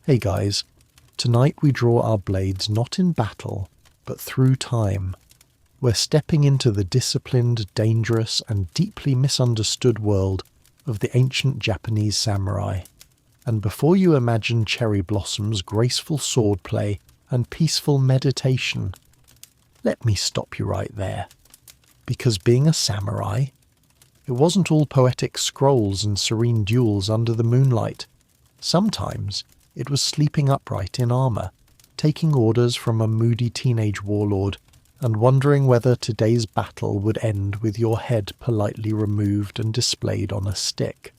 Hey guys, tonight we draw our blades not in battle, but through time. We're stepping into the disciplined, dangerous, and deeply misunderstood world of the ancient Japanese samurai. And before you imagine cherry blossoms, graceful swordplay, and peaceful meditation, let me stop you right there. Because being a samurai, it wasn't all poetic scrolls and serene duels under the moonlight. Sometimes it was sleeping upright in armour, taking orders from a moody teenage warlord, and wondering whether today's battle would end with your head politely removed and displayed on a stick.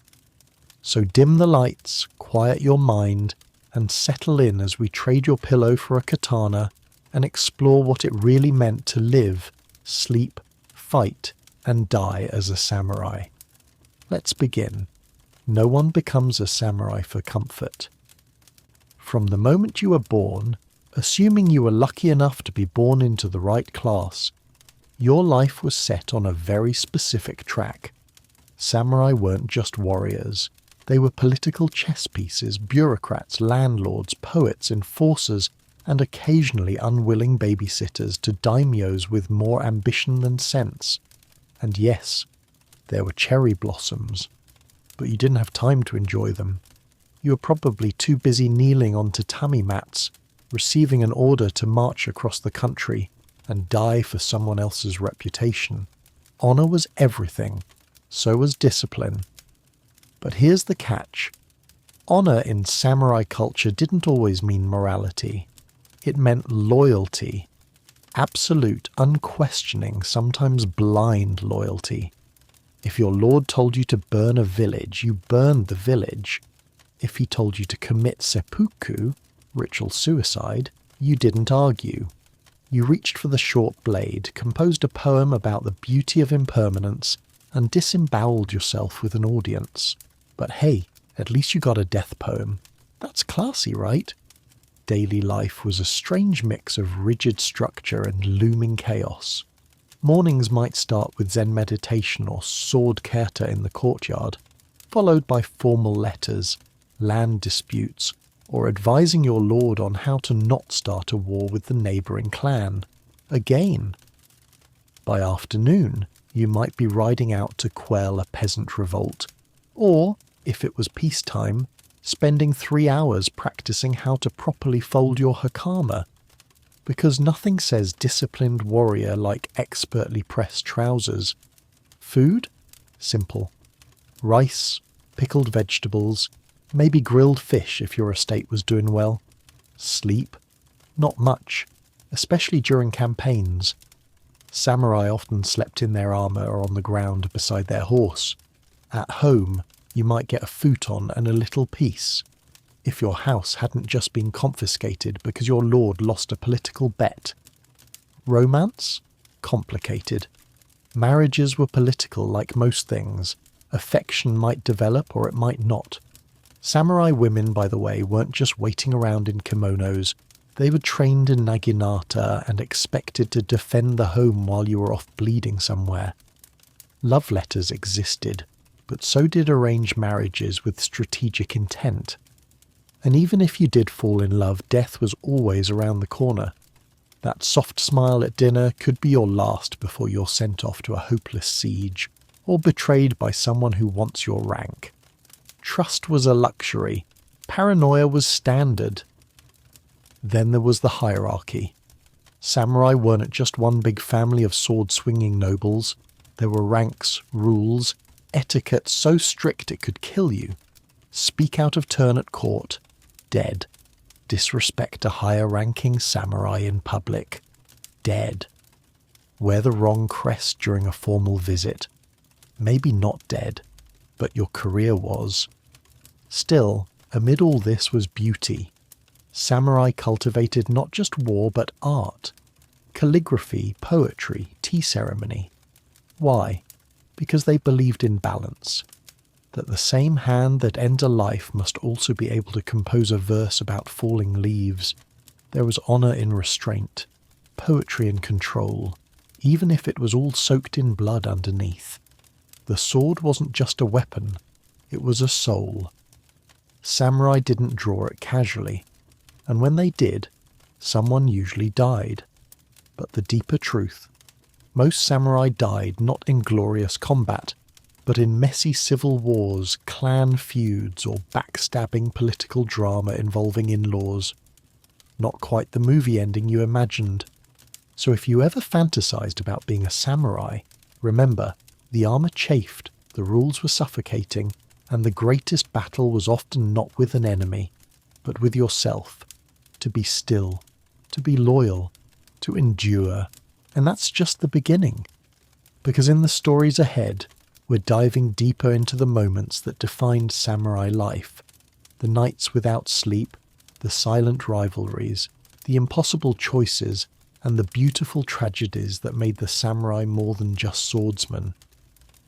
So dim the lights, quiet your mind, and settle in as we trade your pillow for a katana and explore what it really meant to live, sleep, fight, and die as a samurai. Let's begin. No one becomes a samurai for comfort. From the moment you were born, assuming you were lucky enough to be born into the right class, your life was set on a very specific track. Samurai weren't just warriors. They were political chess pieces, bureaucrats, landlords, poets, enforcers, and occasionally unwilling babysitters to daimyos with more ambition than sense. And yes, there were cherry blossoms, but you didn't have time to enjoy them. You were probably too busy kneeling on tatami mats, receiving an order to march across the country and die for someone else's reputation. Honor was everything, so was discipline. But here's the catch. Honor in samurai culture didn't always mean morality. It meant loyalty. Absolute, unquestioning, sometimes blind loyalty. If your lord told you to burn a village, you burned the village. If he told you to commit seppuku, ritual suicide, you didn't argue. You reached for the short blade, composed a poem about the beauty of impermanence, and disemboweled yourself with an audience. But hey, at least you got a death poem. That's classy, right? Daily life was a strange mix of rigid structure and looming chaos. Mornings might start with Zen meditation or sword kata in the courtyard, followed by formal letters, land disputes, or advising your lord on how to not start a war with the neighbouring clan. Again. By afternoon, you might be riding out to quell a peasant revolt, or, if it was peacetime, spending 3 hours practicing how to properly fold your hakama, because nothing says disciplined warrior like expertly pressed trousers. Food? Simple. Rice, pickled vegetables, maybe grilled fish if your estate was doing well. Sleep? Not much, especially during campaigns. Samurai often slept in their armour or on the ground beside their horse. At home, you might get a futon and a little peace, if your house hadn't just been confiscated because your lord lost a political bet. Romance? Complicated. Marriages were political like most things. Affection might develop or it might not. Samurai women, by the way, weren't just waiting around in kimonos. They were trained in naginata and expected to defend the home while you were off bleeding somewhere. Love letters existed, but so did arranged marriages with strategic intent. And even if you did fall in love, death was always around the corner. That soft smile at dinner could be your last before you're sent off to a hopeless siege, or betrayed by someone who wants your rank. Trust was a luxury. Paranoia was standard. Then there was the hierarchy. Samurai weren't just one big family of sword-swinging nobles. There were ranks, rules, etiquette so strict it could kill you. Speak out of turn at court, dead. Disrespect a higher-ranking samurai in public, dead. Wear the wrong crest during a formal visit, maybe not dead, but your career was. Still, amid all this was beauty. Samurai cultivated not just war but art, calligraphy, poetry, tea ceremony. Why? Because they believed in balance, that the same hand that ends a life must also be able to compose a verse about falling leaves. There was honour in restraint, poetry in control, even if it was all soaked in blood underneath. The sword wasn't just a weapon, it was a soul. samurai didn't draw it casually, and when they did, someone usually died. But the deeper truth, most samurai died not in glorious combat, but in messy civil wars, clan feuds, or backstabbing political drama involving in-laws. Not quite the movie ending you imagined. So if you ever fantasized about being a samurai, remember, the armor chafed, the rules were suffocating, and the greatest battle was often not with an enemy, but with yourself. To be still, to be loyal, to endure. And that's just the beginning. Because in the stories ahead, we're diving deeper into the moments that defined samurai life. The nights without sleep, the silent rivalries, the impossible choices, and the beautiful tragedies that made the samurai more than just swordsmen.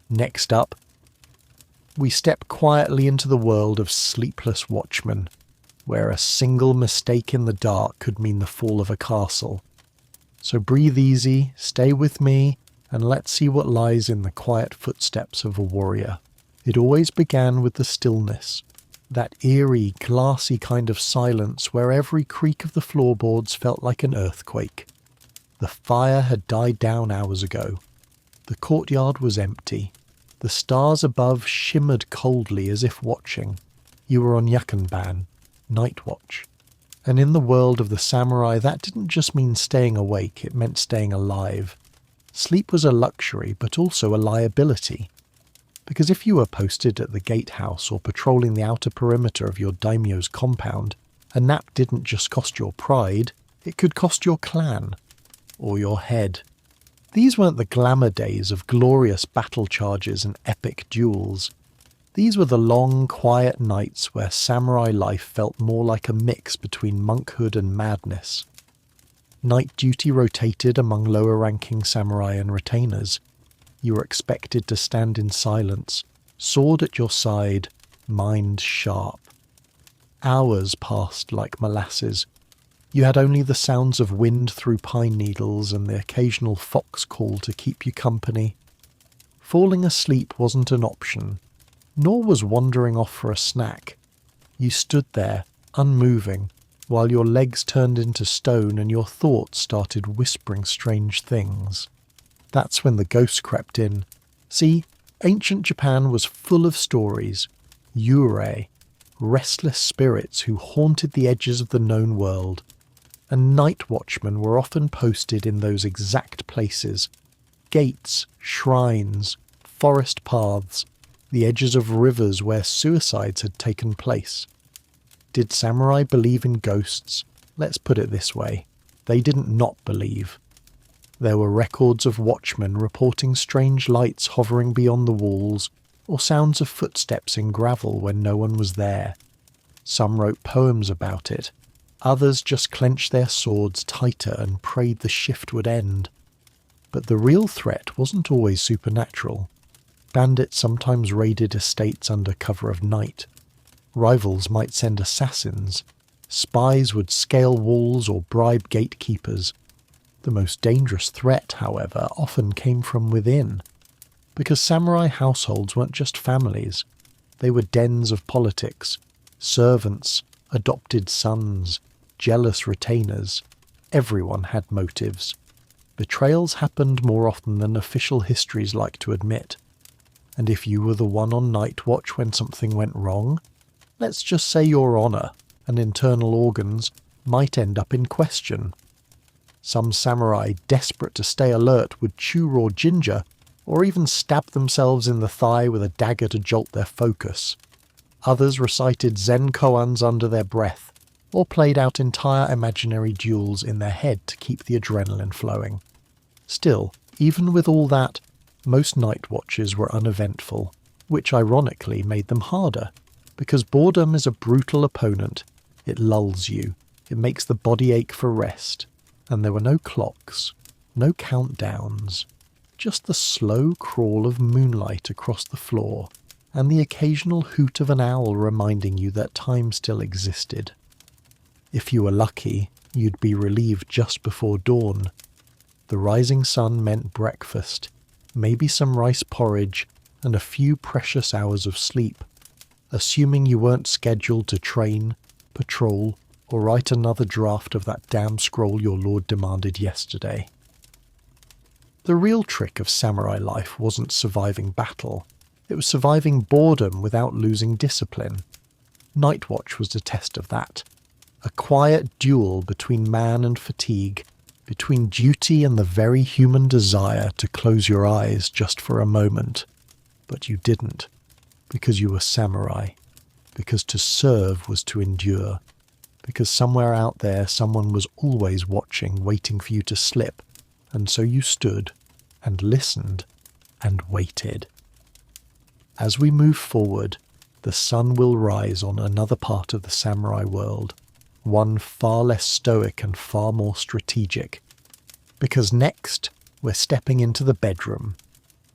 Next up, we step quietly into the world of sleepless watchmen, where a single mistake in the dark could mean the fall of a castle. So breathe easy, stay with me, and let's see what lies in the quiet footsteps of a warrior. It always began with the stillness, that eerie, glassy kind of silence where every creak of the floorboards felt like an earthquake. The fire had died down hours ago. The courtyard was empty. The stars above shimmered coldly as if watching. You were on Yakanban, night watch. And in the world of the samurai, that didn't just mean staying awake, it meant staying alive. Sleep was a luxury, but also a liability. Because if you were posted at the gatehouse or patrolling the outer perimeter of your daimyo's compound, a nap didn't just cost your pride, it could cost your clan. Or your head. These weren't the glamour days of glorious battle charges and epic duels. These were the long, quiet nights where samurai life felt more like a mix between monkhood and madness. Night duty rotated among lower-ranking samurai and retainers. You were expected to stand in silence, sword at your side, mind sharp. Hours passed like molasses. You had only the sounds of wind through pine needles and the occasional fox call to keep you company. Falling asleep wasn't an option, nor was wandering off for a snack. You stood there, unmoving, while your legs turned into stone and your thoughts started whispering strange things. That's when the ghost crept in. See, ancient Japan was full of stories, yurei, restless spirits who haunted the edges of the known world, and night watchmen were often posted in those exact places. Gates, shrines, forest paths, the edges of rivers where suicides had taken place. Did samurai believe in ghosts? Let's put it this way. They didn't not believe. There were records of watchmen reporting strange lights hovering beyond the walls, or sounds of footsteps in gravel when no one was there. Some wrote poems about it. Others just clenched their swords tighter and prayed the shift would end. But the real threat wasn't always supernatural. Bandits sometimes raided estates under cover of night. Rivals might send assassins. Spies would scale walls or bribe gatekeepers. The most dangerous threat, however, often came from within. Because samurai households weren't just families. They were dens of politics, servants, adopted sons, jealous retainers. Everyone had motives. Betrayals happened more often than official histories like to admit. And if you were the one on night watch when something went wrong, let's just say your honour and internal organs might end up in question. Some samurai, desperate to stay alert, would chew raw ginger or even stab themselves in the thigh with a dagger to jolt their focus. Others recited Zen koans under their breath, or played out entire imaginary duels in their head to keep the adrenaline flowing. Still, even with all that, most night watches were uneventful, which ironically made them harder, because boredom is a brutal opponent. It lulls you, it makes the body ache for rest, and there were no clocks, no countdowns, just the slow crawl of moonlight across the floor, and the occasional hoot of an owl reminding you that time still existed. If you were lucky, you'd be relieved just before dawn. The rising sun meant breakfast, maybe some rice porridge, and a few precious hours of sleep. assuming you weren't scheduled to train, patrol, or write another draft of that damn scroll your lord demanded yesterday. The real trick of samurai life wasn't surviving battle, it was surviving boredom without losing discipline. Night Watch was the test of that. A quiet duel between man and fatigue, between duty and the very human desire to close your eyes just for a moment. But you didn't, because you were samurai, because to serve was to endure, because somewhere out there someone was always watching, waiting for you to slip, and so you stood and listened and waited. As we move forward, the sun will rise on another part of the samurai world, one far less stoic and far more strategic. Because next, we're stepping into the bedroom.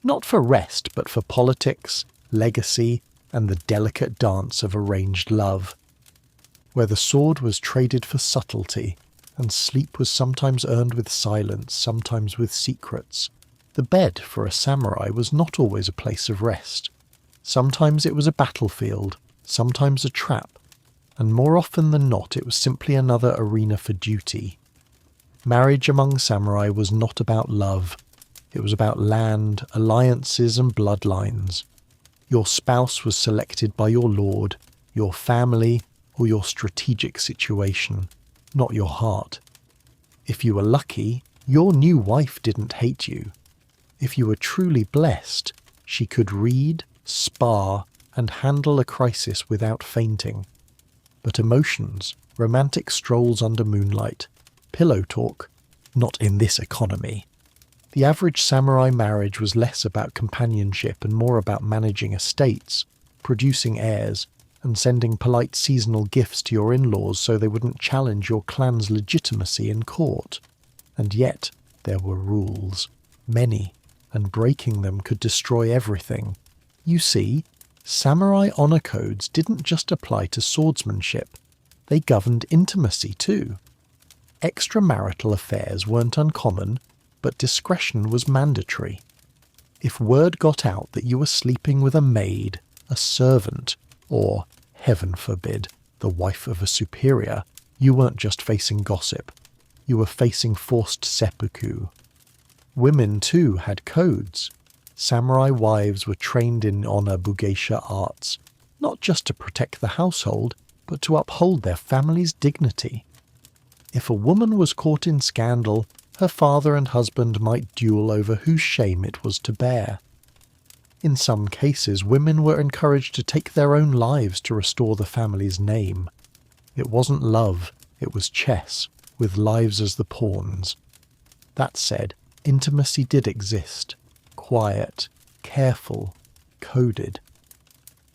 Not for rest, but for politics, legacy, and the delicate dance of arranged love. Where the sword was traded for subtlety, and sleep was sometimes earned with silence, sometimes with secrets. The bed, for a samurai, was not always a place of rest. Sometimes it was a battlefield, sometimes a trap, and more often than not it was simply another arena for duty. Marriage among samurai was not about love. It was about land, alliances and bloodlines. Your spouse was selected by your lord, your family, or your strategic situation, not your heart. If you were lucky, your new wife didn't hate you. If you were truly blessed, she could read, spar, and handle a crisis without fainting. But emotions, romantic strolls under moonlight, pillow talk, not in this economy. The average samurai marriage was less about companionship and more about managing estates, producing heirs, and sending polite seasonal gifts to your in-laws so they wouldn't challenge your clan's legitimacy in court. And yet, there were rules. Many, and breaking them could destroy everything. You see, samurai honor codes didn't just apply to swordsmanship. They governed intimacy too. Extramarital affairs weren't uncommon, but discretion was mandatory. If word got out that you were sleeping with a maid, a servant, or, heaven forbid, the wife of a superior, you weren't just facing gossip. You were facing forced seppuku. Women, too, had codes. Samurai wives were trained in honor bugeisha arts, not just to protect the household, but to uphold their family's dignity. If a woman was caught in scandal, her father and husband might duel over whose shame it was to bear. In some cases, women were encouraged to take their own lives to restore the family's name. It wasn't love, it was chess, with lives as the pawns. That said, intimacy did exist. Quiet, careful, coded.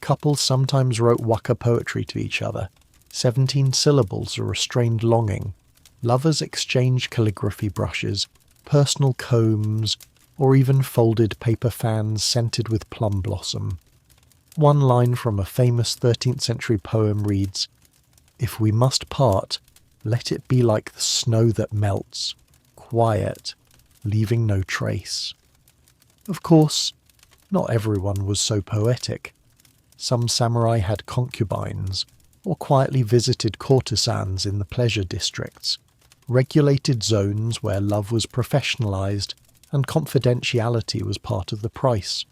Couples sometimes wrote waka poetry to each other, 17 syllables of restrained longing. Lovers exchanged calligraphy brushes, personal combs, or even folded paper fans scented with plum blossom. One line from a famous 13th century poem reads, "If we must part, let it be like the snow that melts, quiet, leaving no trace." Of course, not everyone was so poetic. Some samurai had concubines, or quietly visited courtesans in the pleasure districts, regulated zones where love was professionalized and confidentiality was part of the price.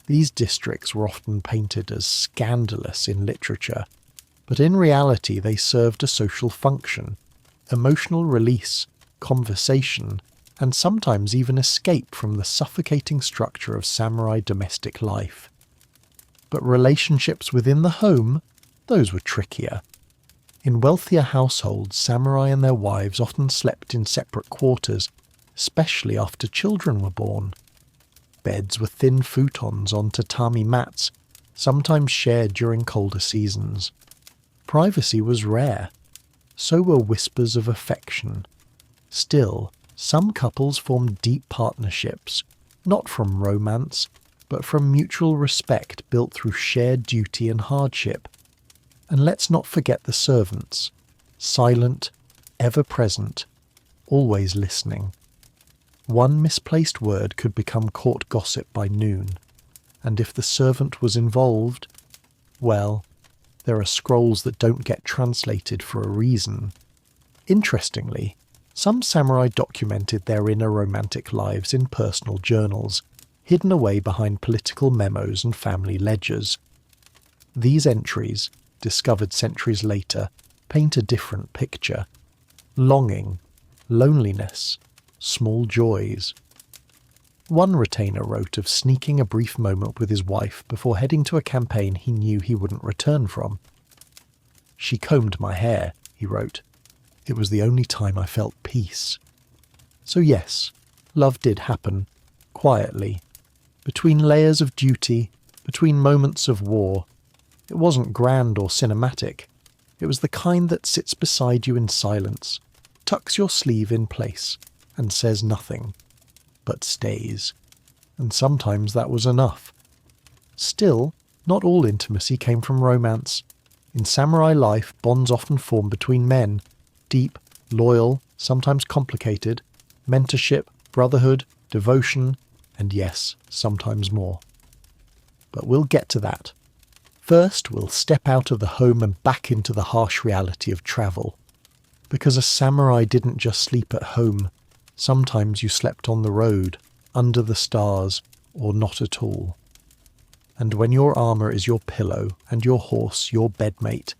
These districts were often painted as scandalous in literature, but in reality they served a social function, emotional release, conversation, and sometimes even escape from the suffocating structure of samurai domestic life. But relationships within the home, those were trickier. In wealthier households, samurai and their wives often slept in separate quarters, especially after children were born. Beds were thin futons on tatami mats, sometimes shared during colder seasons. Privacy was rare. So were whispers of affection. Still, some couples formed deep partnerships, not from romance, but from mutual respect built through shared duty and hardship. And let's not forget the servants. Silent, ever-present, always listening. One misplaced word could become court gossip by noon, and if the servant was involved, Well, there are scrolls that don't get translated for a reason. Interestingly, some samurai documented their inner romantic lives in personal journals, hidden away behind political memos and family ledgers. These entries, discovered centuries later, paint a different picture. Longing, loneliness, small joys. One retainer wrote of sneaking a brief moment with his wife before heading to a campaign he knew he wouldn't return from. "She combed my hair," he wrote. "It was the only time I felt peace." So yes, love did happen, quietly, between layers of duty, between moments of war. It wasn't grand or cinematic. It was the kind that sits beside you in silence, tucks your sleeve in place, and says nothing, but stays. And sometimes that was enough. Still, not all intimacy came from romance. In samurai life, bonds often form between men, deep, loyal, sometimes complicated, mentorship, brotherhood, devotion, and yes, sometimes more. But we'll get to that. First, we'll step out of the home and back into the harsh reality of travel. Because a samurai didn't just sleep at home. Sometimes you slept on the road, under the stars, or not at all. And when your armour is your pillow and your horse your bedmate,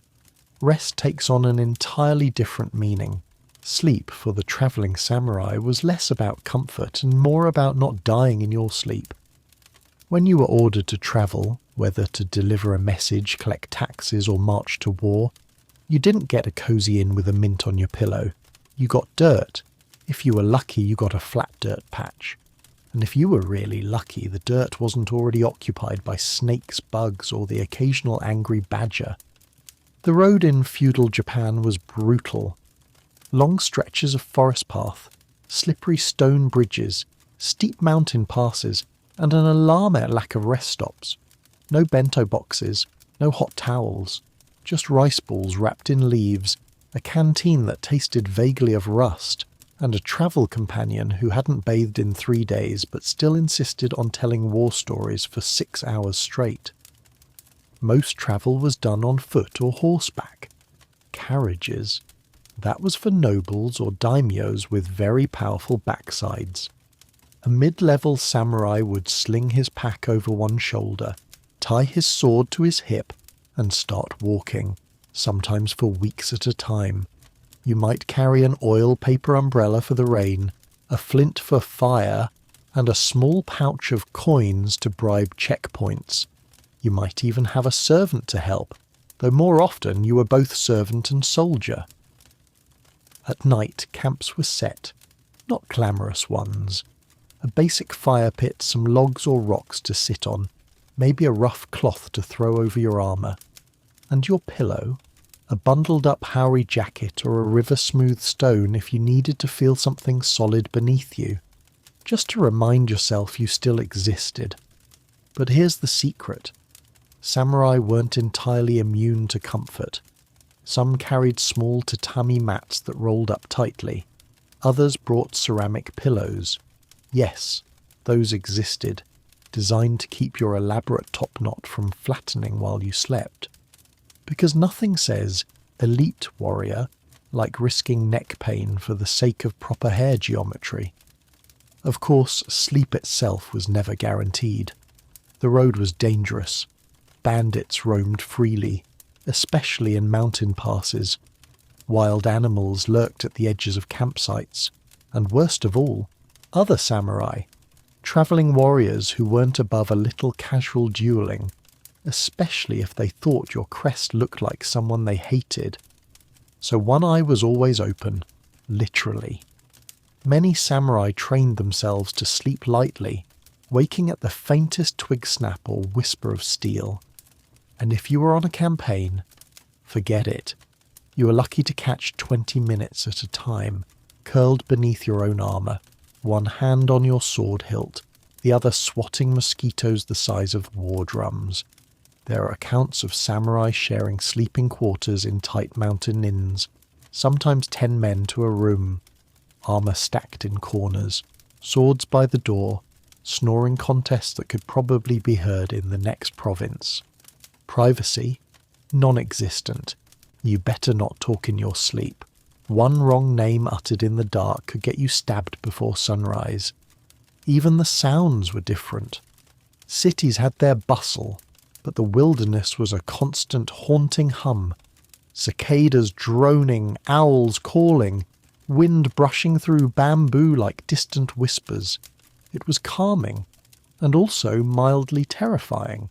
rest takes on an entirely different meaning. Sleep for the travelling samurai was less about comfort and more about not dying in your sleep. When you were ordered to travel, whether to deliver a message, collect taxes, or march to war, you didn't get a cosy inn with a mint on your pillow. You got dirt. If you were lucky, you got a flat dirt patch. And if you were really lucky, the dirt wasn't already occupied by snakes, bugs, or the occasional angry badger. The road in feudal Japan was brutal. Long stretches of forest path, slippery stone bridges, steep mountain passes, and an alarming lack of rest stops. No bento boxes, no hot towels, just rice balls wrapped in leaves, a canteen that tasted vaguely of rust, and a travel companion who hadn't bathed in 3 days but still insisted on telling war stories for 6 hours straight. Most travel was done on foot or horseback. Carriages. That was for nobles or daimyos with very powerful backsides. A mid-level samurai would sling his pack over one shoulder, tie his sword to his hip, and start walking, sometimes for weeks at a time. You might carry an oil paper umbrella for the rain, a flint for fire, and a small pouch of coins to bribe checkpoints. You might even have a servant to help, though more often you were both servant and soldier. At night, camps were set, not glamorous ones. A basic fire pit, some logs or rocks to sit on, maybe a rough cloth to throw over your armour. And your pillow? A bundled-up Haori jacket or a river-smooth stone if you needed to feel something solid beneath you, just to remind yourself you still existed. But here's the secret. Samurai weren't entirely immune to comfort. Some carried small tatami mats that rolled up tightly. Others brought ceramic pillows. Yes, those existed, designed to keep your elaborate top knot from flattening while you slept. Because nothing says elite warrior like risking neck pain for the sake of proper hair geometry. Of course, sleep itself was never guaranteed. The road was dangerous. Bandits roamed freely, especially in mountain passes. Wild animals lurked at the edges of campsites. And worst of all, other samurai, travelling warriors who weren't above a little casual duelling, especially if they thought your crest looked like someone they hated. So one eye was always open, literally. Many samurai trained themselves to sleep lightly, waking at the faintest twig snap or whisper of steel. And if you were on a campaign, forget it. You were lucky to catch 20 minutes at a time, curled beneath your own armour, one hand on your sword hilt, the other swatting mosquitoes the size of war drums. There are accounts of samurai sharing sleeping quarters in tight mountain inns, sometimes 10 men to a room, armour stacked in corners, swords by the door, snoring contests that could probably be heard in the next province. Privacy? Non-existent. You better not talk in your sleep. One wrong name uttered in the dark could get you stabbed before sunrise. Even the sounds were different. Cities had their bustle, but the wilderness was a constant haunting hum. Cicadas droning, owls calling, wind brushing through bamboo like distant whispers. It was calming, and also mildly terrifying.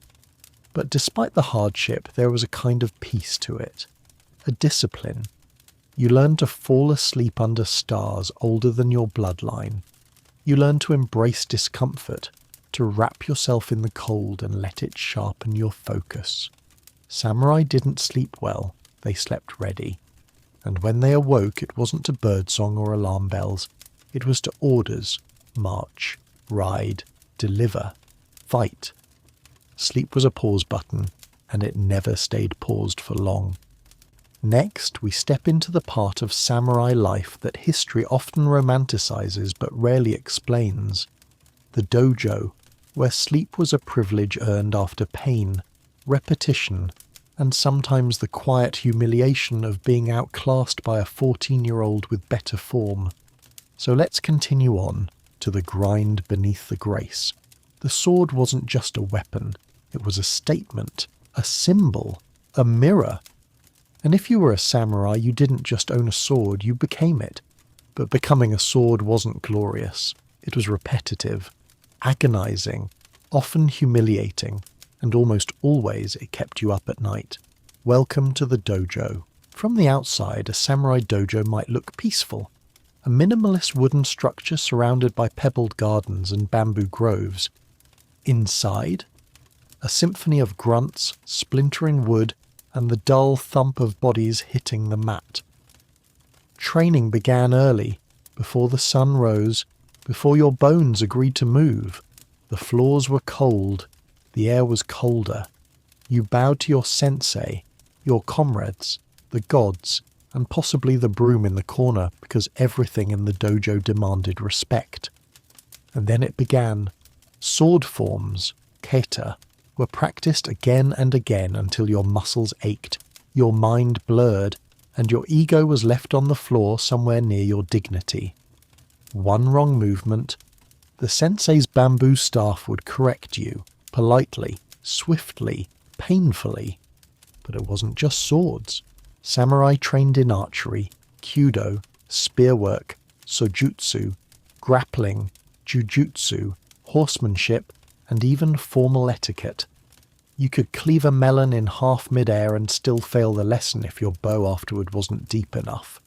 But despite the hardship, there was a kind of peace to it. A discipline. You learned to fall asleep under stars older than your bloodline. You learned to embrace discomfort, to wrap yourself in the cold and let it sharpen your focus. Samurai didn't sleep well, they slept ready. And when they awoke, it wasn't to birdsong or alarm bells. It was to orders: march, ride, deliver, fight. Sleep was a pause button, and it never stayed paused for long. Next, we step into the part of samurai life that history often romanticizes but rarely explains. The dojo, where sleep was a privilege earned after pain, repetition, and sometimes the quiet humiliation of being outclassed by a 14-year-old with better form. So let's continue on to the grind beneath the grace. The sword wasn't just a weapon, it was a statement, a symbol, a mirror. And if you were a samurai, you didn't just own a sword, you became it. But becoming a sword wasn't glorious. It was repetitive, agonizing, often humiliating, and almost always it kept you up at night. Welcome to the dojo. From the outside, a samurai dojo might look peaceful. A minimalist wooden structure surrounded by pebbled gardens and bamboo groves. Inside, a symphony of grunts, splintering wood, and the dull thump of bodies hitting the mat. Training began early, before the sun rose, before your bones agreed to move. The floors were cold, the air was colder. You bowed to your sensei, your comrades, the gods, and possibly the broom in the corner, because everything in the dojo demanded respect. And then it began. Sword forms, kata, were practiced again and again until your muscles ached, your mind blurred, and your ego was left on the floor somewhere near your dignity. One wrong movement, the sensei's bamboo staff would correct you, politely, swiftly, painfully. But it wasn't just swords. Samurai trained in archery, kyudo, spearwork, sojutsu, grappling, jujutsu, horsemanship, and even formal etiquette. You could cleave a melon in half mid-air and still fail the lesson if your bow afterward wasn't deep enough.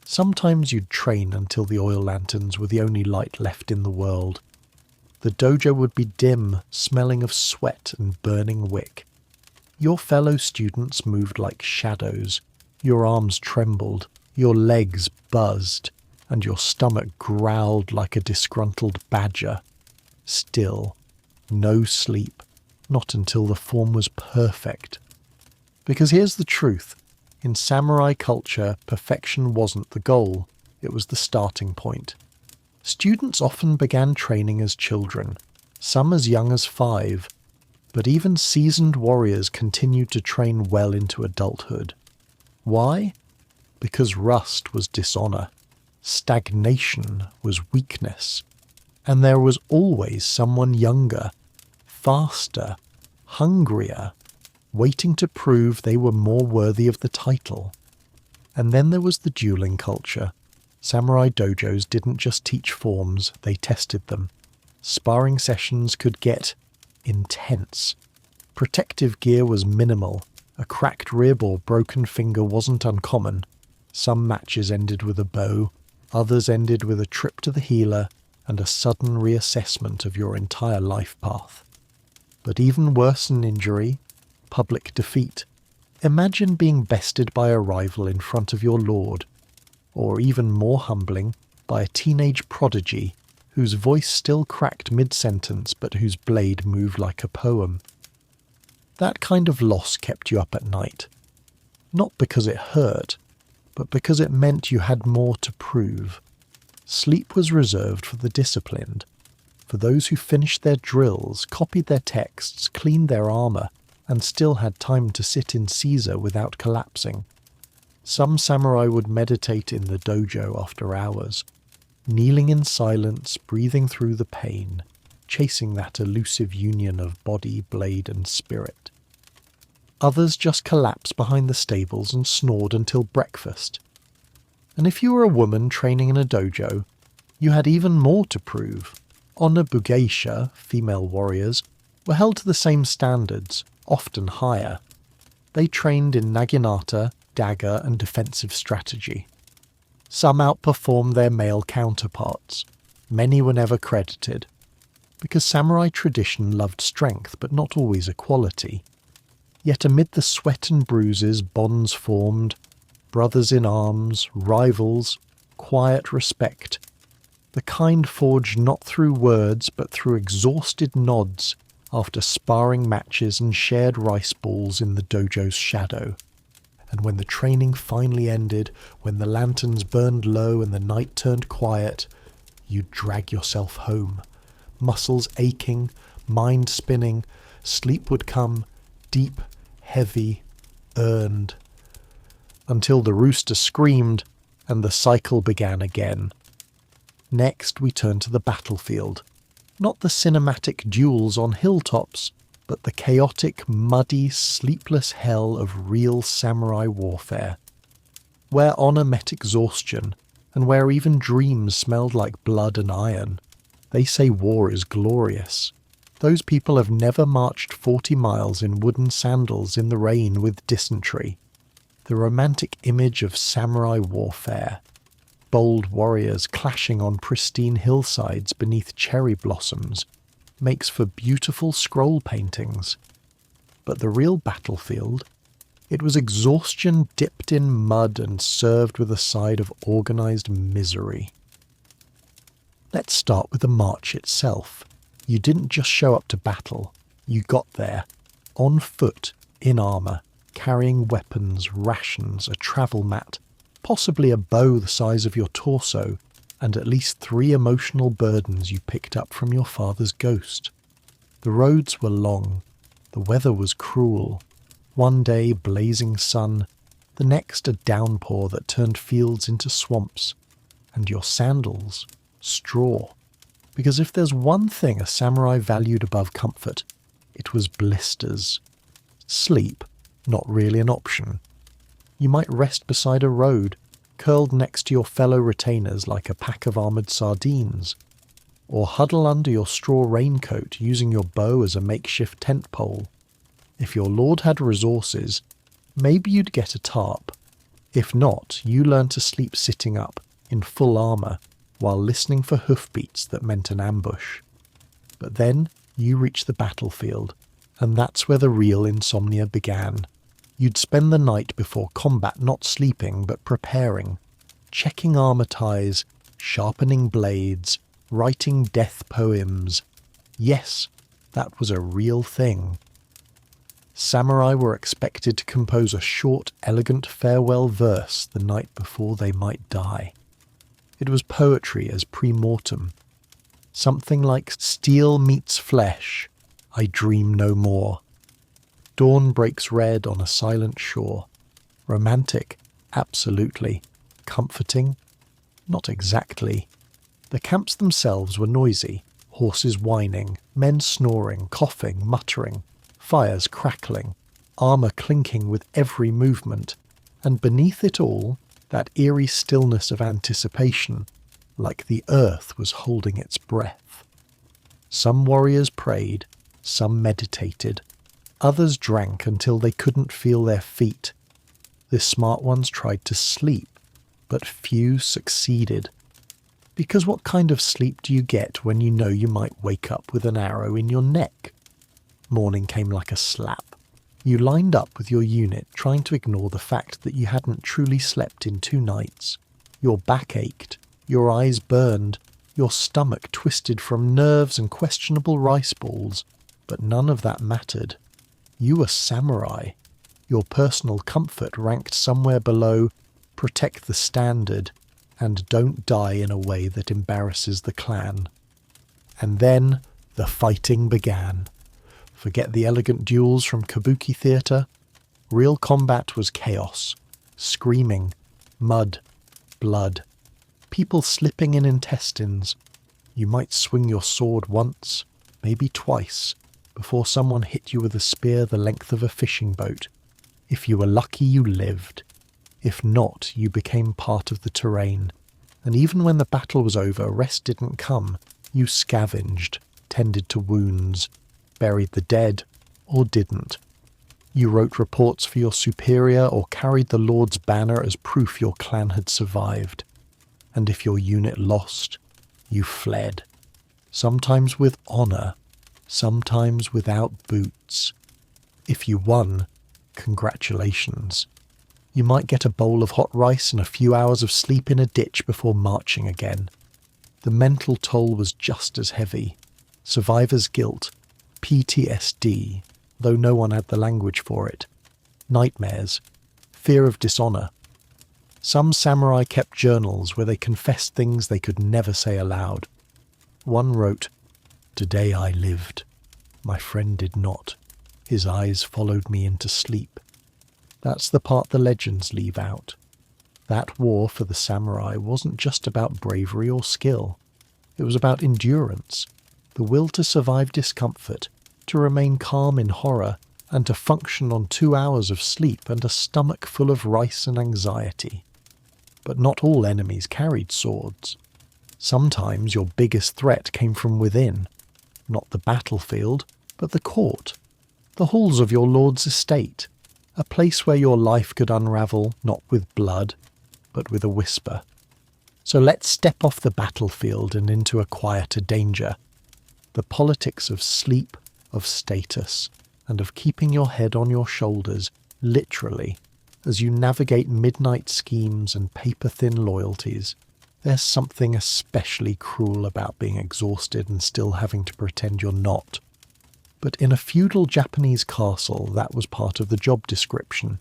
Sometimes you'd train until the oil lanterns were the only light left in the world. The dojo would be dim, smelling of sweat and burning wick. Your fellow students moved like shadows. Your arms trembled, your legs buzzed, and your stomach growled like a disgruntled badger. Still, no sleep, not until the form was perfect. Because here's the truth. In samurai culture, perfection wasn't the goal, it was the starting point. Students often began training as children, some as young as 5, but even seasoned warriors continued to train well into adulthood. Why? Because rust was dishonor, stagnation was weakness, and there was always someone younger, faster, hungrier, waiting to prove they were more worthy of the title. And then there was the dueling culture. Samurai dojos didn't just teach forms, they tested them. Sparring sessions could get intense. Protective gear was minimal. A cracked rib or broken finger wasn't uncommon. Some matches ended with a bow, others ended with a trip to the healer and a sudden reassessment of your entire life path. But even worse than injury, public defeat. Imagine being bested by a rival in front of your lord, or even more humbling, by a teenage prodigy whose voice still cracked mid-sentence but whose blade moved like a poem. That kind of loss kept you up at night. Not because it hurt, but because it meant you had more to prove. Sleep was reserved for the disciplined, for those who finished their drills, copied their texts, cleaned their armor, and still had time to sit in Caesar without collapsing. Some samurai would meditate in the dojo after hours, kneeling in silence, breathing through the pain, chasing that elusive union of body, blade, and spirit. Others just collapsed behind the stables and snored until breakfast. And if you were a woman training in a dojo, you had even more to prove. Onabugeisha, female warriors, were held to the same standards, often higher. They trained in naginata, dagger, and defensive strategy. Some outperformed their male counterparts. Many were never credited, because samurai tradition loved strength but not always equality. Yet amid the sweat and bruises, bonds formed, brothers in arms, rivals, quiet respect, the kind forged not through words but through exhausted nods after sparring matches and shared rice balls in the dojo's shadow. And when the training finally ended, when the lanterns burned low and the night turned quiet, you'd drag yourself home, muscles aching, mind spinning. Sleep would come, deep, heavy, earned, until the rooster screamed and the cycle began again. Next we turn to the battlefield. Not the cinematic duels on hilltops, but the chaotic, muddy, sleepless hell of real samurai warfare, where honour met exhaustion, and where even dreams smelled like blood and iron. They say war is glorious. Those people have never marched 40 miles in wooden sandals in the rain with dysentery. The romantic image of samurai warfare, bold warriors clashing on pristine hillsides beneath cherry blossoms, makes for beautiful scroll paintings. But the real battlefield, it was exhaustion dipped in mud and served with a side of organised misery. Let's start with the march itself. You didn't just show up to battle, you got there, on foot, in armour, carrying weapons, rations, a travel mat, possibly a bow the size of your torso, and at least 3 emotional burdens you picked up from your father's ghost. The roads were long, the weather was cruel. One day blazing sun, the next a downpour that turned fields into swamps, and your sandals, straw. Because if there's one thing a samurai valued above comfort, it was blisters. Sleep, not really an option. You might rest beside a road, curled next to your fellow retainers like a pack of armoured sardines, or huddle under your straw raincoat using your bow as a makeshift tent pole. If your lord had resources, maybe you'd get a tarp. If not, you learn to sleep sitting up, in full armour, while listening for hoofbeats that meant an ambush. But then you reach the battlefield, and that's where the real insomnia began. You'd spend the night before combat not sleeping but preparing, checking armour ties, sharpening blades, writing death poems. Yes, that was a real thing. Samurai were expected to compose a short, elegant farewell verse the night before they might die. It was poetry as pre-mortem. Something like steel meets flesh, I dream no more. Dawn breaks red on a silent shore. Romantic, absolutely. Comforting, not exactly. The camps themselves were noisy, horses whining, men snoring, coughing, muttering, fires crackling, armour clinking with every movement, and beneath it all, that eerie stillness of anticipation, like the earth was holding its breath. Some warriors prayed, some meditated, others drank until they couldn't feel their feet. The smart ones tried to sleep, but few succeeded. Because what kind of sleep do you get when you know you might wake up with an arrow in your neck? Morning came like a slap. You lined up with your unit, trying to ignore the fact that you hadn't truly slept in 2 nights. Your back ached, your eyes burned, your stomach twisted from nerves and questionable rice balls, but none of that mattered. You were samurai. Your personal comfort ranked somewhere below protect the standard and don't die in a way that embarrasses the clan. And then the fighting began. Forget the elegant duels from kabuki theatre. Real combat was chaos, screaming, mud, blood, people slipping in intestines. You might swing your sword once, maybe twice, before someone hit you with a spear the length of a fishing boat. If you were lucky, you lived. If not, you became part of the terrain. And even when the battle was over, rest didn't come. You scavenged, tended to wounds, buried the dead, or didn't. You wrote reports for your superior or carried the Lord's banner as proof your clan had survived. And if your unit lost, you fled. Sometimes with honour, sometimes without boots. If you won, congratulations. You might get a bowl of hot rice and a few hours of sleep in a ditch before marching again. The mental toll was just as heavy. Survivor's guilt, PTSD, though no one had the language for it. Nightmares, fear of dishonour. Some samurai kept journals where they confessed things they could never say aloud. One wrote, "Today I lived. My friend did not. His eyes followed me into sleep." That's the part the legends leave out. That war for the samurai wasn't just about bravery or skill. It was about endurance, the will to survive discomfort, to remain calm in horror, and to function on 2 hours of sleep and a stomach full of rice and anxiety. But not all enemies carried swords. Sometimes your biggest threat came from within, not the battlefield, but the court, the halls of your lord's estate, a place where your life could unravel not with blood, but with a whisper. So let's step off the battlefield and into a quieter danger. The politics of sleep, of status, and of keeping your head on your shoulders, literally, as you navigate midnight schemes and paper-thin loyalties. There's something especially cruel about being exhausted and still having to pretend you're not. But in a feudal Japanese castle, that was part of the job description.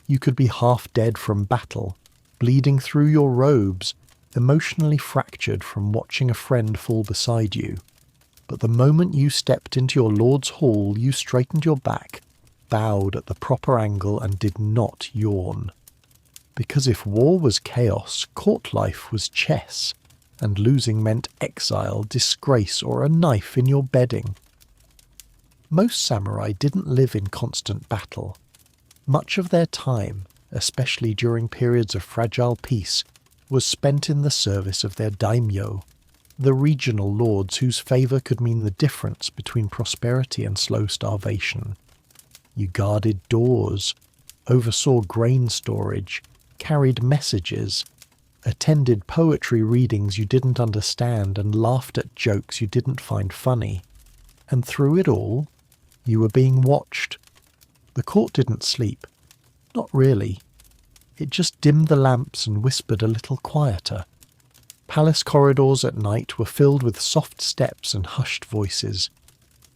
You could be half dead from battle, bleeding through your robes, emotionally fractured from watching a friend fall beside you. But the moment you stepped into your lord's hall, you straightened your back, bowed at the proper angle, and did not yawn. Because if war was chaos, court life was chess, and losing meant exile, disgrace, or a knife in your bedding. Most samurai didn't live in constant battle. Much of their time, especially during periods of fragile peace, was spent in the service of their daimyo, the regional lords whose favour could mean the difference between prosperity and slow starvation. You guarded doors, oversaw grain storage, carried messages, attended poetry readings you didn't understand, and laughed at jokes you didn't find funny. And through it all, you were being watched. The court didn't sleep. Not really. It just dimmed the lamps and whispered a little quieter. Palace corridors at night were filled with soft steps and hushed voices.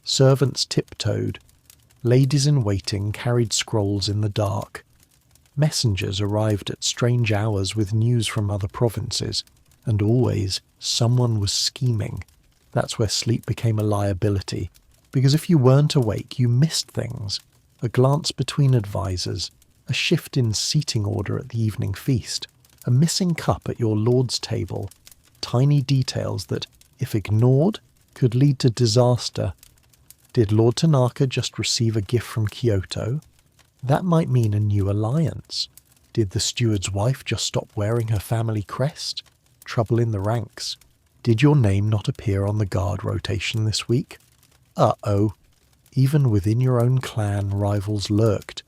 Servants tiptoed. Ladies in waiting carried scrolls in the dark. Messengers arrived at strange hours with news from other provinces, and always someone was scheming. That's where sleep became a liability, because if you weren't awake, you missed things. A glance between advisors, a shift in seating order at the evening feast, a missing cup at your lord's table, tiny details that, if ignored, could lead to disaster. Did Lord Tanaka just receive a gift from Kyoto? That might mean a new alliance. Did the steward's wife just stop wearing her family crest? Trouble in the ranks. Did your name not appear on the guard rotation this week? Uh-oh. Even within your own clan, rivals lurked.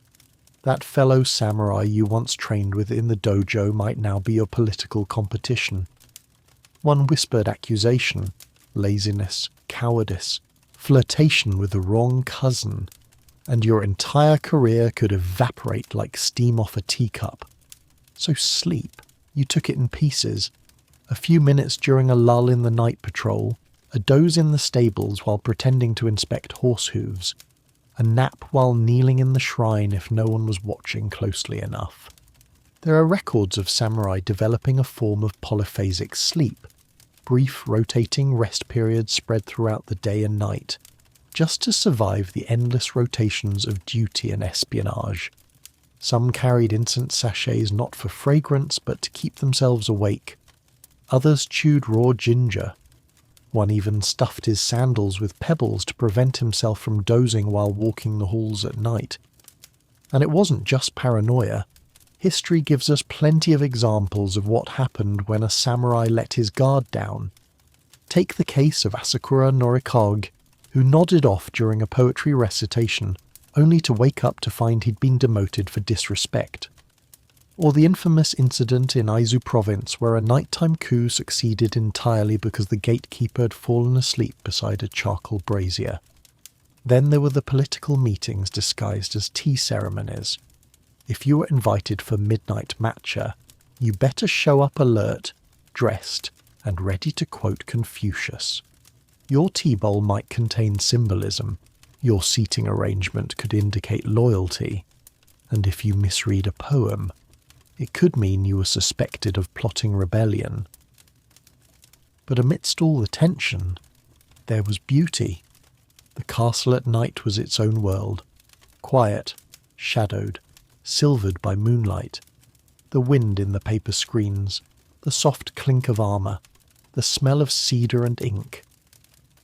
That fellow samurai you once trained with in the dojo might now be your political competition. One whispered accusation, laziness, cowardice, flirtation with the wrong cousin, and your entire career could evaporate like steam off a teacup. So sleep. You took it in pieces. A few minutes during a lull in the night patrol, a doze in the stables while pretending to inspect horse hooves, a nap while kneeling in the shrine if no one was watching closely enough. There are records of samurai developing a form of polyphasic sleep, brief rotating rest periods spread throughout the day and night. just to survive the endless rotations of duty and espionage. Some carried incense sachets not for fragrance but to keep themselves awake. Others chewed raw ginger. One even stuffed his sandals with pebbles to prevent himself from dozing while walking the halls at night. And it wasn't just paranoia. History gives us plenty of examples of what happened when a samurai let his guard down. Take the case of Asakura Norikage, who nodded off during a poetry recitation, only to wake up to find he'd been demoted for disrespect. Or the infamous incident in Aizu province where a nighttime coup succeeded entirely because the gatekeeper had fallen asleep beside a charcoal brazier. Then there were the political meetings disguised as tea ceremonies. If you were invited for midnight matcha, you better show up alert, dressed, and ready to quote Confucius. Your tea bowl might contain symbolism, your seating arrangement could indicate loyalty, and if you misread a poem, it could mean you were suspected of plotting rebellion. But amidst all the tension, there was beauty. The castle at night was its own world, quiet, shadowed, silvered by moonlight. The wind in the paper screens, the soft clink of armour, the smell of cedar and ink.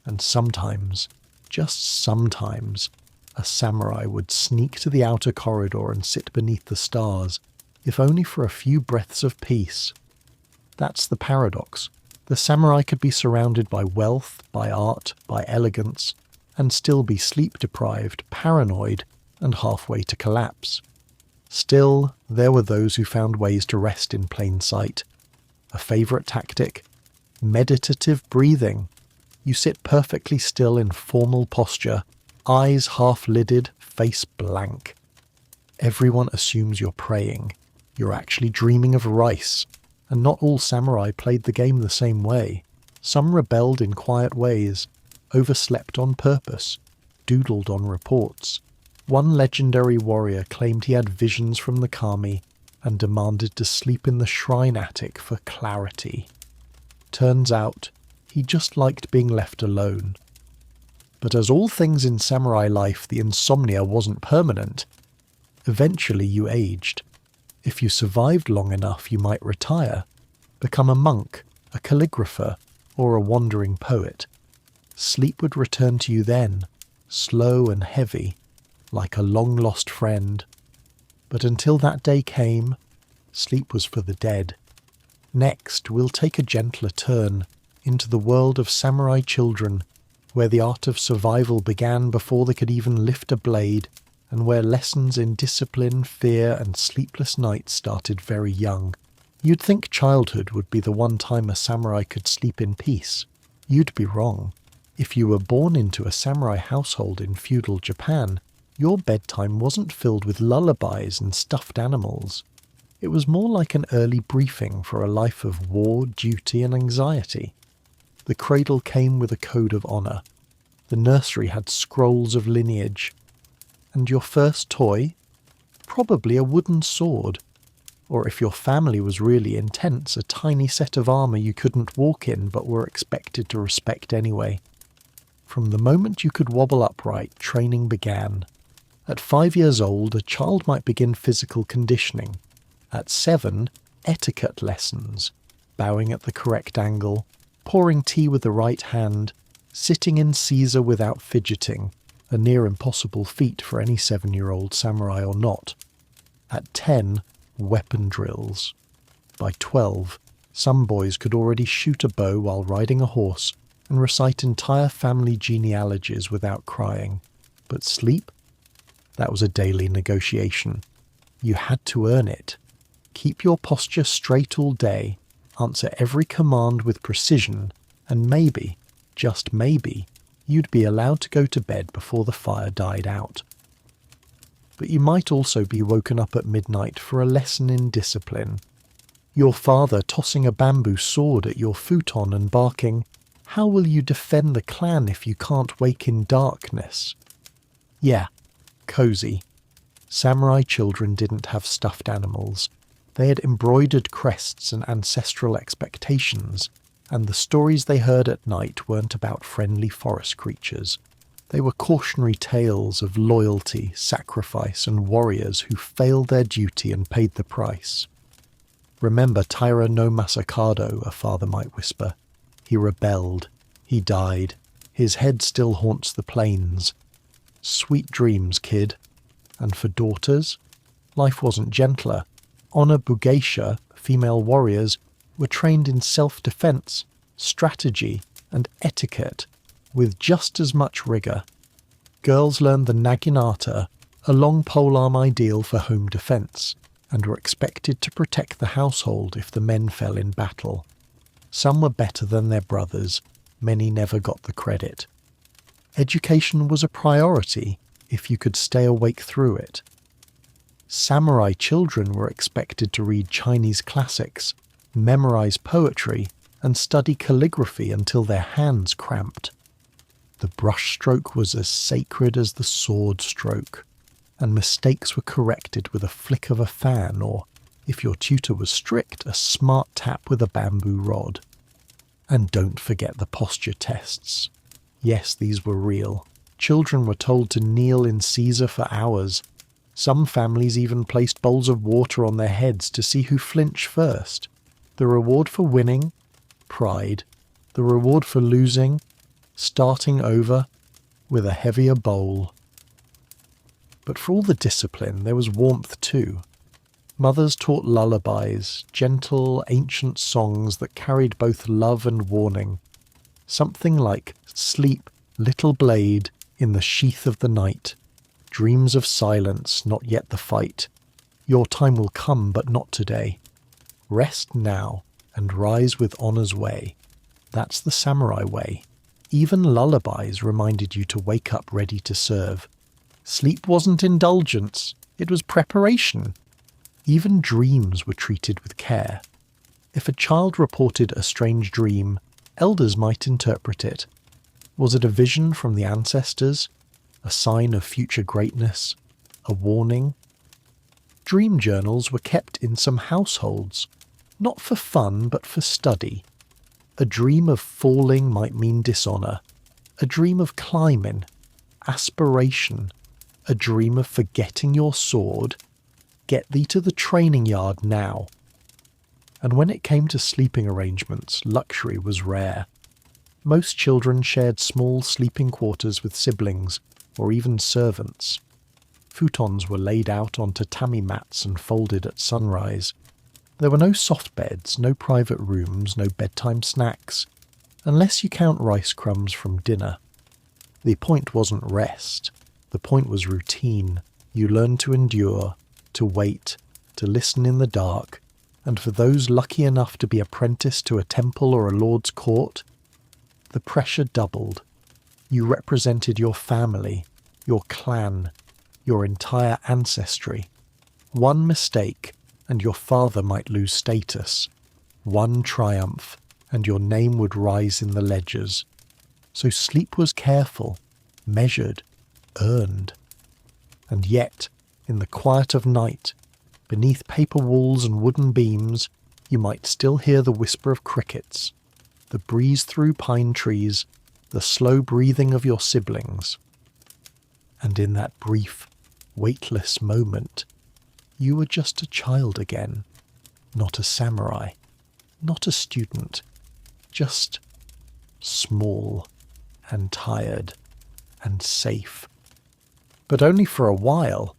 And sometimes, just sometimes, a samurai would sneak to the outer corridor and sit beneath the stars, if only for a few breaths of peace. That's the paradox. The samurai could be surrounded by wealth, by art, by elegance, and still be sleep-deprived, paranoid, and halfway to collapse. Still, there were those who found ways to rest in plain sight. A favourite tactic? Meditative breathing. You sit perfectly still in formal posture, eyes half-lidded, face blank. Everyone assumes you're praying. You're actually dreaming of rice, and not all samurai played the game the same way. Some rebelled in quiet ways, overslept on purpose, doodled on reports. One legendary warrior claimed he had visions from the kami and demanded to sleep in the shrine attic for clarity. Turns out, he just liked being left alone. But as all things in samurai life, the insomnia wasn't permanent. Eventually you aged. If you survived long enough, you might retire, become a monk, a calligrapher, or a wandering poet. Sleep would return to you then, slow and heavy, like a long-lost friend. But until that day came, sleep was for the dead. Next, we'll take a gentler turn into the world of samurai children, where the art of survival began before they could even lift a blade, and where lessons in discipline, fear, and sleepless nights started very young. You'd think childhood would be the one time a samurai could sleep in peace. You'd be wrong. If you were born into a samurai household in feudal Japan, your bedtime wasn't filled with lullabies and stuffed animals. It was more like an early briefing for a life of war, duty, and anxiety. The cradle came with a code of honour. The nursery had scrolls of lineage. And your first toy? Probably a wooden sword. Or if your family was really intense, a tiny set of armour you couldn't walk in but were expected to respect anyway. From the moment you could wobble upright, training began. At 5 years old, a child might begin physical conditioning. At 7, etiquette lessons, bowing at the correct angle, pouring tea with the right hand, sitting in Caesar without fidgeting, a near impossible feat for any 7-year-old samurai or not. At 10, weapon drills. By 12, some boys could already shoot a bow while riding a horse and recite entire family genealogies without crying. But sleep? That was a daily negotiation. You had to earn it. Keep your posture straight all day, answer every command with precision, and maybe, just maybe, you'd be allowed to go to bed before the fire died out. But you might also be woken up at midnight for a lesson in discipline. Your father tossing a bamboo sword at your futon and barking, "How will you defend the clan if you can't wake in darkness?" Yeah, cozy. Samurai children didn't have stuffed animals. They had embroidered crests and ancestral expectations, and the stories they heard at night weren't about friendly forest creatures. They were cautionary tales of loyalty, sacrifice, and warriors who failed their duty and paid the price. "Remember Taira no Masakado," a father might whisper. "He rebelled. He died. His head still haunts the plains. Sweet dreams, kid." And for daughters, life wasn't gentler. Honor Bugeisha, female warriors, were trained in self-defense, strategy, and etiquette with just as much rigor. Girls learned the naginata, a long polearm ideal for home defense, and were expected to protect the household if the men fell in battle. Some were better than their brothers, many never got the credit. Education was a priority if you could stay awake through it. Samurai children were expected to read Chinese classics, memorize poetry, and study calligraphy until their hands cramped. The brushstroke was as sacred as the sword stroke, and mistakes were corrected with a flick of a fan or, if your tutor was strict, a smart tap with a bamboo rod. And don't forget the posture tests. Yes, these were real. Children were told to kneel in Caesar for hours. Some families even placed bowls of water on their heads to see who flinched first. The reward for winning? Pride. The reward for losing? Starting over with a heavier bowl. But for all the discipline, there was warmth too. Mothers taught lullabies, gentle, ancient songs that carried both love and warning. Something like, "Sleep, little blade, in the sheath of the night. Dreams of silence, not yet the fight. Your time will come, but not today. Rest now, and rise with honor's way." That's the samurai way. Even lullabies reminded you to wake up ready to serve. Sleep wasn't indulgence, it was preparation. Even dreams were treated with care. If a child reported a strange dream, elders might interpret it. Was it a vision from the ancestors? A sign of future greatness? A warning? Dream journals were kept in some households, not for fun but for study. A dream of falling might mean dishonour. A dream of climbing, aspiration. A dream of forgetting your sword. Get thee to the training yard now. And when it came to sleeping arrangements, luxury was rare. Most children shared small sleeping quarters with siblings, or even servants. Futons were laid out on tatami mats and folded at sunrise. There were no soft beds, no private rooms, no bedtime snacks, unless you count rice crumbs from dinner. The point wasn't rest. The point was routine. You learned to endure, to wait, to listen in the dark, and for those lucky enough to be apprenticed to a temple or a lord's court, the pressure doubled. You represented your family, your clan, your entire ancestry. One mistake, and your father might lose status. One triumph, and your name would rise in the ledgers. So sleep was careful, measured, earned. And yet, in the quiet of night, beneath paper walls and wooden beams, you might still hear the whisper of crickets, the breeze through pine trees, the slow breathing of your siblings. And in that brief, weightless moment, you were just a child again, not a samurai, not a student, just small and tired and safe. But only for a while,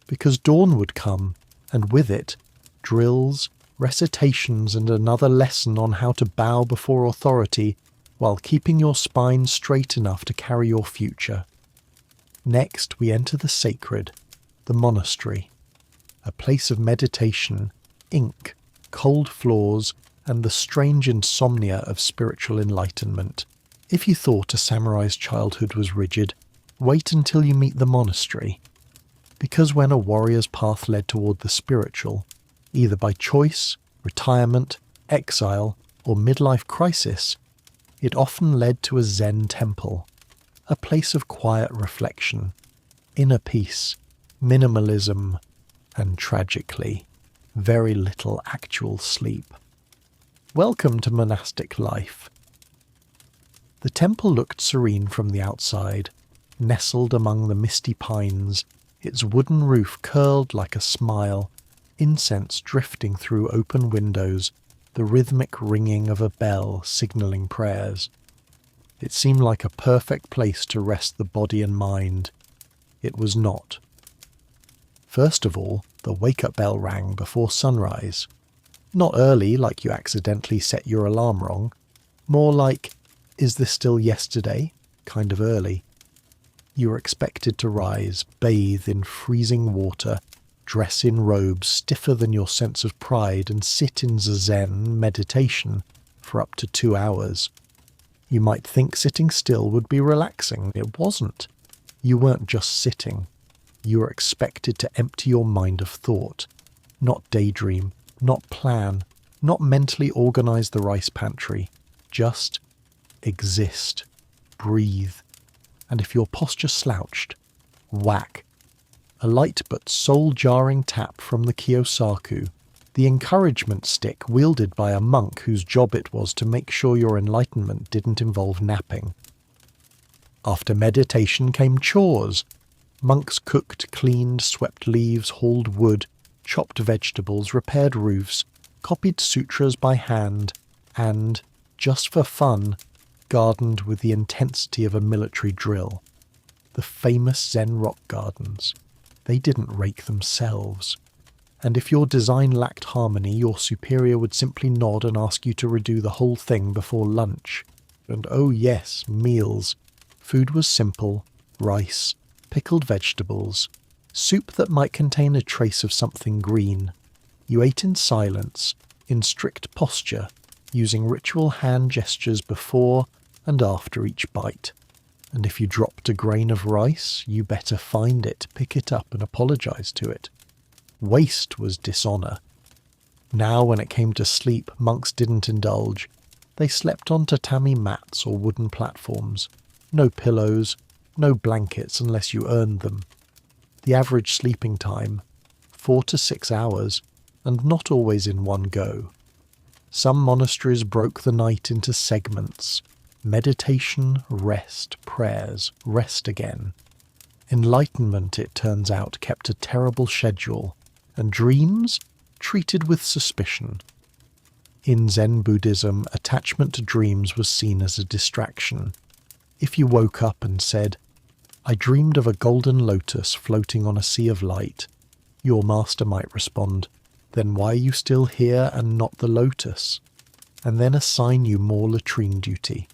because dawn would come, and with it, drills, recitations, and another lesson on how to bow before authority while keeping your spine straight enough to carry your future. Next, we enter the sacred, the monastery, a place of meditation, ink, cold floors, and the strange insomnia of spiritual enlightenment. If you thought a samurai's childhood was rigid, wait until you meet the monastery. Because when a warrior's path led toward the spiritual, either by choice, retirement, exile, or midlife crisis, it often led to a Zen temple, a place of quiet reflection, inner peace, minimalism, and tragically, very little actual sleep. Welcome to monastic life. The temple looked serene from the outside, nestled among the misty pines, its wooden roof curled like a smile, incense drifting through open windows, the rhythmic ringing of a bell signalling prayers. It seemed like a perfect place to rest the body and mind. It was not. First of all, the wake-up bell rang before sunrise. Not early, like you accidentally set your alarm wrong. More like, is this still yesterday? Kind of early. You were expected to rise, bathe in freezing water, dress in robes stiffer than your sense of pride, and sit in zazen meditation for up to 2 hours. You might think sitting still would be relaxing. It wasn't. You weren't just sitting. You were expected to empty your mind of thought, not daydream, not plan, not mentally organize the rice pantry. Just exist, breathe, and if your posture slouched, whack. A light but soul-jarring tap from the Kiyosaku, the encouragement stick wielded by a monk whose job it was to make sure your enlightenment didn't involve napping. After meditation came chores. Monks cooked, cleaned, swept leaves, hauled wood, chopped vegetables, repaired roofs, copied sutras by hand, and, just for fun, gardened with the intensity of a military drill. The famous Zen rock gardens. They didn't rake themselves. And if your design lacked harmony, your superior would simply nod and ask you to redo the whole thing before lunch. And oh yes, meals. Food was simple, rice, pickled vegetables, soup that might contain a trace of something green. You ate in silence, in strict posture, using ritual hand gestures before and after each bite. And if you dropped a grain of rice, you better find it, pick it up and apologize to it. Waste was dishonor. Now when it came to sleep, monks didn't indulge. They slept on tatami mats or wooden platforms. No pillows, no blankets unless you earned them. The average sleeping time, 4 to 6 hours, and not always in one go. Some monasteries broke the night into segments. Meditation, rest, prayers, rest again. Enlightenment, it turns out, kept a terrible schedule, and dreams treated with suspicion. In Zen Buddhism, attachment to dreams was seen as a distraction. If you woke up and said, "I dreamed of a golden lotus floating on a sea of light," your master might respond, "Then why are you still here and not the lotus?" and then assign you more latrine duty.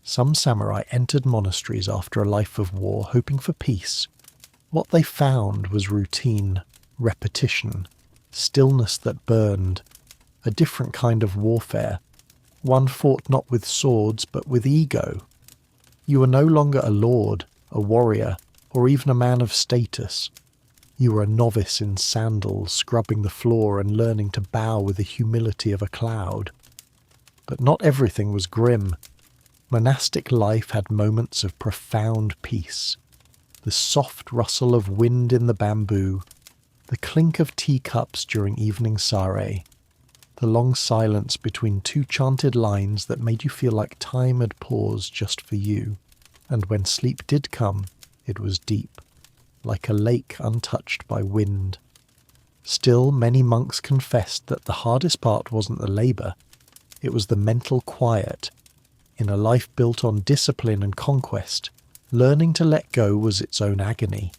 Some samurai entered monasteries after a life of war, hoping for peace. What they found was routine, repetition, stillness that burned, a different kind of warfare, one fought not with swords but with ego. You were no longer a lord, a warrior, or even a man of status. You were a novice in sandals, scrubbing the floor and learning to bow with the humility of a cloud. But not everything was grim. Monastic life had moments of profound peace. The soft rustle of wind in the bamboo, the clink of teacups during evening sare, the long silence between two chanted lines that made you feel like time had paused just for you. And when sleep did come, it was deep, like a lake untouched by wind. Still, many monks confessed that the hardest part wasn't the labour, it was the mental quiet. In a life built on discipline and conquest, learning to let go was its own agony.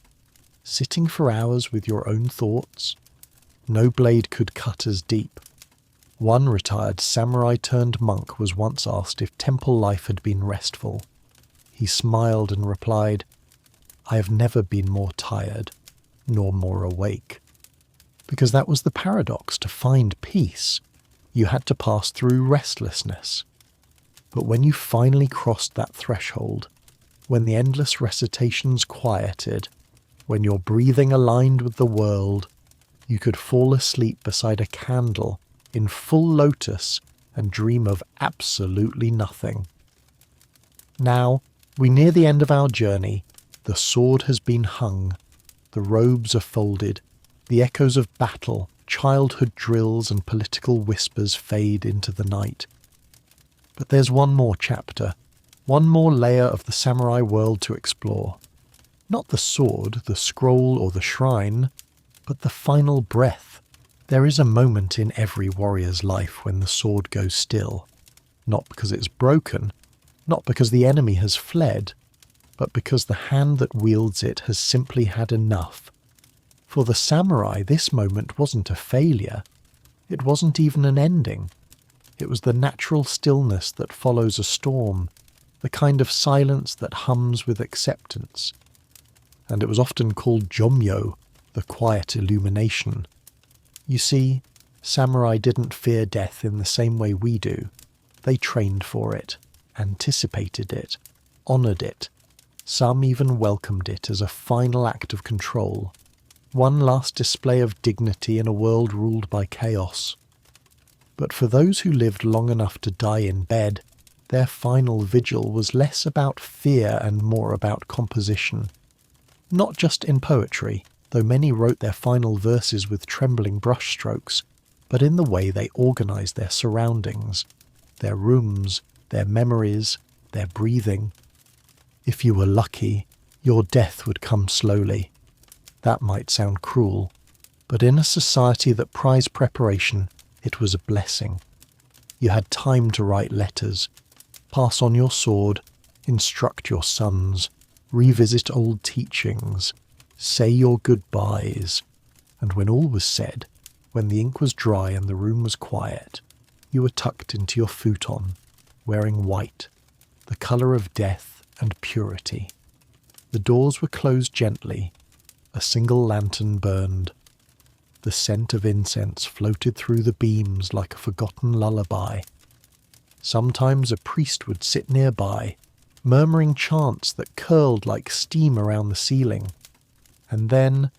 Sitting for hours with your own thoughts, no blade could cut as deep. One retired samurai-turned-monk was once asked if temple life had been restful. He smiled and replied, "I have never been more tired, nor more awake." Because that was the paradox. To find peace, you had to pass through restlessness. But when you finally crossed that threshold, when the endless recitations quieted, when your breathing aligned with the world, you could fall asleep beside a candle in full lotus and dream of absolutely nothing. Now, we near the end of our journey. The sword has been hung, the robes are folded, the echoes of battle, childhood drills and political whispers fade into the night. But there's one more chapter, one more layer of the samurai world to explore. Not the sword, the scroll, or the shrine, but the final breath. There is a moment in every warrior's life when the sword goes still. Not because it's broken, not because the enemy has fled, but because the hand that wields it has simply had enough. For the samurai, this moment wasn't a failure. It wasn't even an ending. It was the natural stillness that follows a storm, the kind of silence that hums with acceptance. And it was often called jomyo, the quiet illumination. You see, samurai didn't fear death in the same way we do. They trained for it, anticipated it, honoured it. Some even welcomed it as a final act of control. One last display of dignity in a world ruled by chaos. But for those who lived long enough to die in bed, their final vigil was less about fear and more about composition. Not just in poetry, though many wrote their final verses with trembling brushstrokes, but in the way they organised their surroundings, their rooms, their memories, their breathing. If you were lucky, your death would come slowly. That might sound cruel, but in a society that prized preparation, it was a blessing. You had time to write letters, pass on your sword, instruct your sons, revisit old teachings, say your goodbyes, and when all was said, when the ink was dry and the room was quiet, you were tucked into your futon, wearing white, the colour of death and purity. The doors were closed gently, a single lantern burned. The scent of incense floated through the beams like a forgotten lullaby. Sometimes a priest would sit nearby, murmuring chants that curled like steam around the ceiling. And then,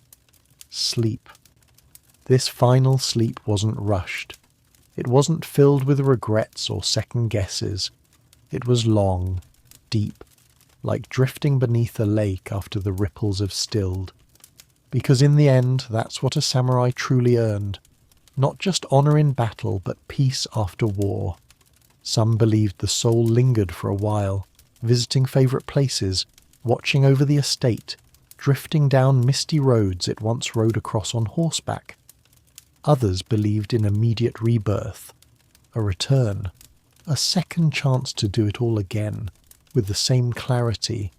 sleep. This final sleep wasn't rushed. It wasn't filled with regrets or second guesses. It was long, deep, like drifting beneath a lake after the ripples have stilled. Because in the end, that's what a samurai truly earned. Not just honour in battle, but peace after war. Some believed the soul lingered for a while, visiting favourite places, watching over the estate, drifting down misty roads it once rode across on horseback. Others believed in immediate rebirth, a return, a second chance to do it all again, with the same clarity,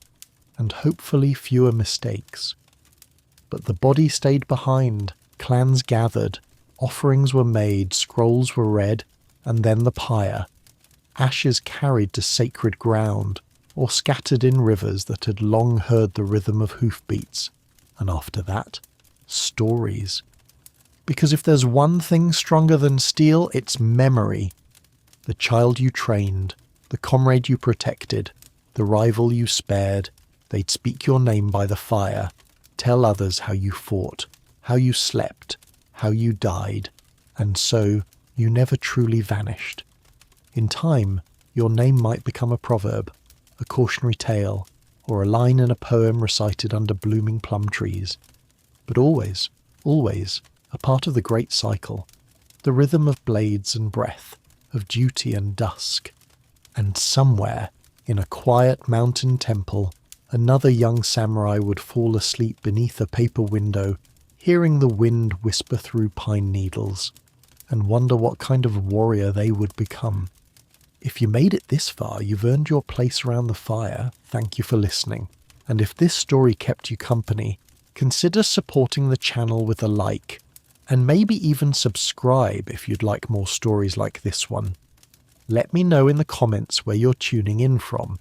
and hopefully fewer mistakes. But the body stayed behind, clans gathered, offerings were made, scrolls were read, and then the pyre. Ashes carried to sacred ground, or scattered in rivers that had long heard the rhythm of hoofbeats. And after that, stories. Because if there's one thing stronger than steel, it's memory. The child you trained, the comrade you protected, the rival you spared, they'd speak your name by the fire, tell others how you fought, how you slept, how you died, and so you never truly vanished. In time, your name might become a proverb, a cautionary tale, or a line in a poem recited under blooming plum trees. But always, always, a part of the great cycle, the rhythm of blades and breath, of duty and dusk. And somewhere, in a quiet mountain temple, another young samurai would fall asleep beneath a paper window, hearing the wind whisper through pine needles, and wonder what kind of warrior they would become. If you made it this far, you've earned your place around the fire. Thank you for listening. And if this story kept you company, consider supporting the channel with a like, and maybe even subscribe if you'd like more stories like this one. Let me know in the comments where you're tuning in from.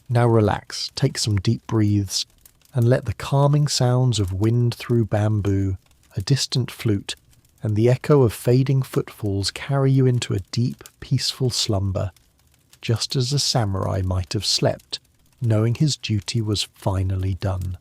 Now relax, take some deep breaths, and let the calming sounds of wind through bamboo, a distant flute, and the echo of fading footfalls carry you into a deep, peaceful slumber, just as a samurai might have slept, knowing his duty was finally done.